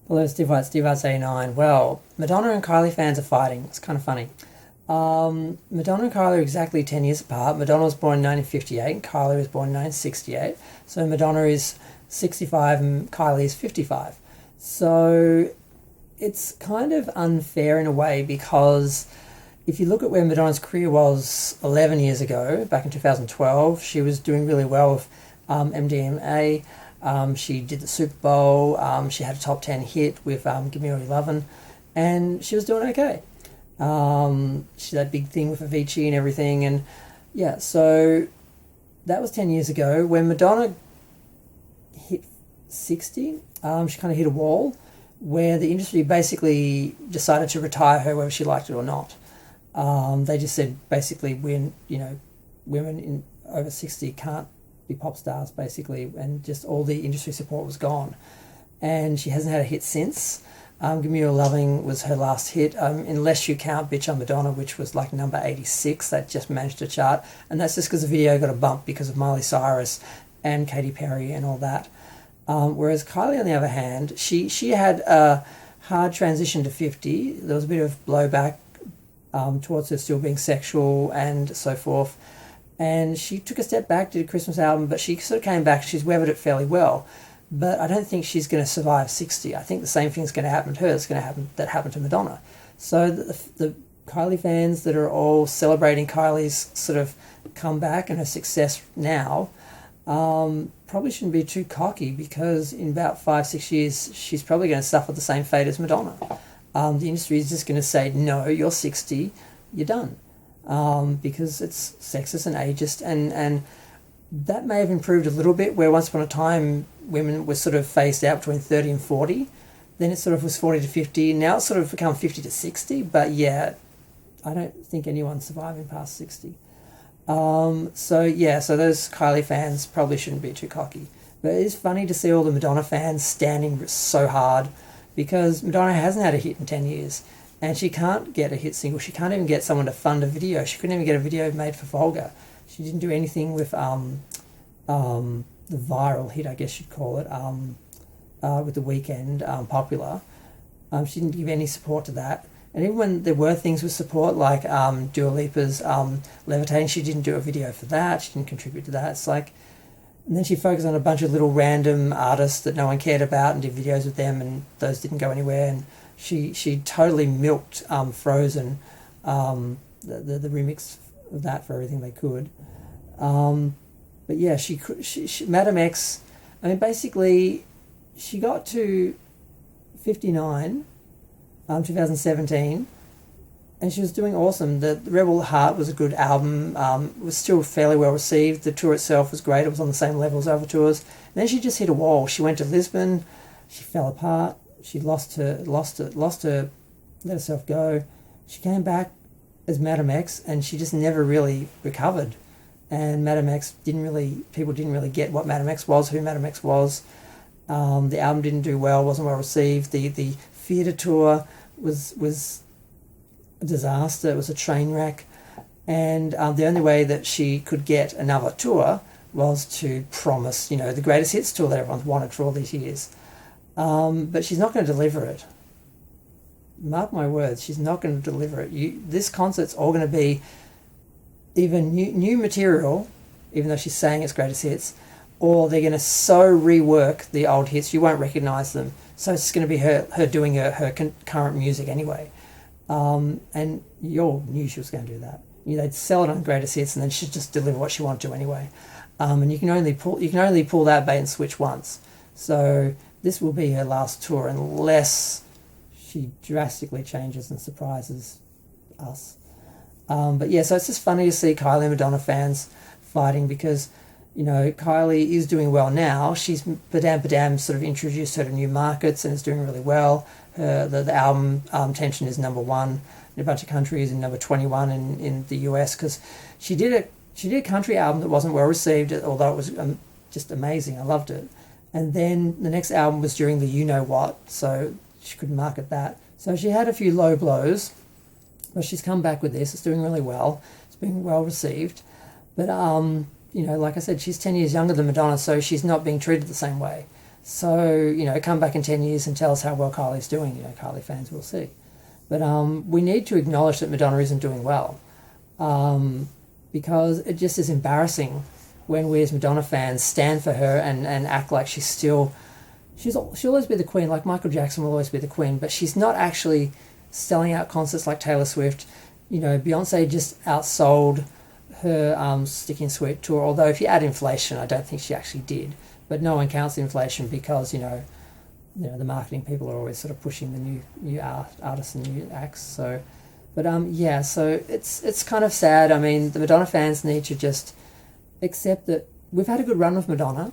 Hello, Steve White, Steve White's 89. Well, Madonna and Kylie fans are fighting. It's kind of funny. Madonna and Kylie are exactly 10 years apart. Madonna was born in 1958 and Kylie was born in 1968. So Madonna is 65 and Kylie is 55. So it's kind of unfair in a way because if you look at where Madonna's career was 11 years ago, back in 2012, she was doing really well with MDMA. She did the Super Bowl. She had a top 10 hit with Give Me All Your Lovin', and she was doing okay. She had that big thing with Avicii and everything, and yeah, so that was 10 years ago. When Madonna hit 60, she kind of hit a wall where the industry basically decided to retire her whether she liked it or not. They just said basically women in over 60 can't be pop stars basically, and just all the industry support was gone. And she hasn't had a hit since. Give Me Your Loving was her last hit, unless you count Bitch I'm Madonna, which was like number 86. That just managed to chart, and that's just because the video got a bump because of Miley Cyrus and Katy Perry and all that. Whereas Kylie, on the other hand, she had a hard transition to 50. There was a bit of blowback towards her still being sexual and so forth. And she took a step back, did a Christmas album, but she sort of came back. She's weathered it fairly well. But I don't think she's going to survive 60. I think the same thing's going to happen to her that's going to happen that happened to Madonna. So the Kylie fans that are all celebrating Kylie's sort of comeback and her success now probably shouldn't be too cocky, because in about 5-6 years she's probably going to suffer the same fate as Madonna. The industry is just going to say, no, you're 60, you're done. Because it's sexist and ageist, and that may have improved a little bit, where once upon a time women were sort of phased out between 30 and 40. Then it sort of was 40 to 50. Now it's sort of become 50 to 60. But yeah, I don't think anyone's surviving past 60. So those Kylie fans probably shouldn't be too cocky. But it is funny to see all the Madonna fans standing so hard, because Madonna hasn't had a hit in 10 years. And she can't get a hit single. She can't even get someone to fund a video. She couldn't even get a video made for Volga. She didn't do anything with the viral hit, I guess you'd call it, with The Weeknd, Popular. She didn't give any support to that. And even when there were things with support, like Dua Lipa's Levitating, she didn't do a video for that. She didn't contribute to that. It's like, and then she focused on a bunch of little random artists that no one cared about and did videos with them, and those didn't go anywhere. And she totally milked Frozen, the remix of that, for everything they could. But yeah, she Madame X, I mean, basically, she got to 59, 2017, and she was doing awesome. The Rebel Heart was a good album. It was still fairly well received. The tour itself was great. It was on the same level as other tours. And then she just hit a wall. She went to Lisbon. She fell apart. She let herself go. She came back as Madame X, and she just never really recovered. And Madame X people didn't really get what Madame X was, who Madame X was. The album didn't do well, wasn't well received. The theatre tour was a disaster. It was a train wreck. And the only way that she could get another tour was to promise, the greatest hits tour that everyone's wanted for all these years. But she's not going to deliver it. Mark my words, she's not going to deliver it. This concert's all going to be either new material, even though she's saying it's greatest hits, or they're going to so rework the old hits you won't recognise them. So it's going to be her doing her current music anyway. And you all knew she was going to do that. They'd sell it on greatest hits, and then she'd just deliver what she wanted to anyway. And you can only pull that bait and switch once. So this will be her last tour unless she drastically changes and surprises us. But yeah, so it's just funny to see Kylie and Madonna fans fighting, because, Kylie is doing well now. She's Padam sort of introduced her to new markets and is doing really well. The album Tension is number 1 in a bunch of countries and number 21 in the US, because she did a country album that wasn't well received, although it was just amazing. I loved it. And then the next album was during the You Know What, so she couldn't market that. So she had a few low blows, but she's come back with this. It's doing really well. It's being well received. But, like I said, she's 10 years younger than Madonna, so she's not being treated the same way. So, come back in 10 years and tell us how well Kylie's doing. Kylie fans will see. But we need to acknowledge that Madonna isn't doing well, because it just is embarrassing when we as Madonna fans stand for her and act like she'll always be the queen, like Michael Jackson will always be the queen, but she's not actually selling out concerts like Taylor Swift. Beyonce just outsold her Sticky and Sweet tour, although if you add inflation, I don't think she actually did. But no one counts inflation because, the marketing people are always sort of pushing the new artists and new acts. So, but so it's kind of sad. I mean, the Madonna fans need to just accept that we've had a good run with Madonna.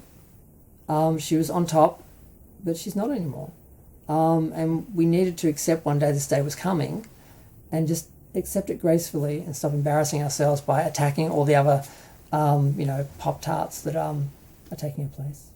She was on top, but she's not anymore. And we needed to accept one day this day was coming, and just accept it gracefully and stop embarrassing ourselves by attacking all the other, Pop-Tarts that are taking her place.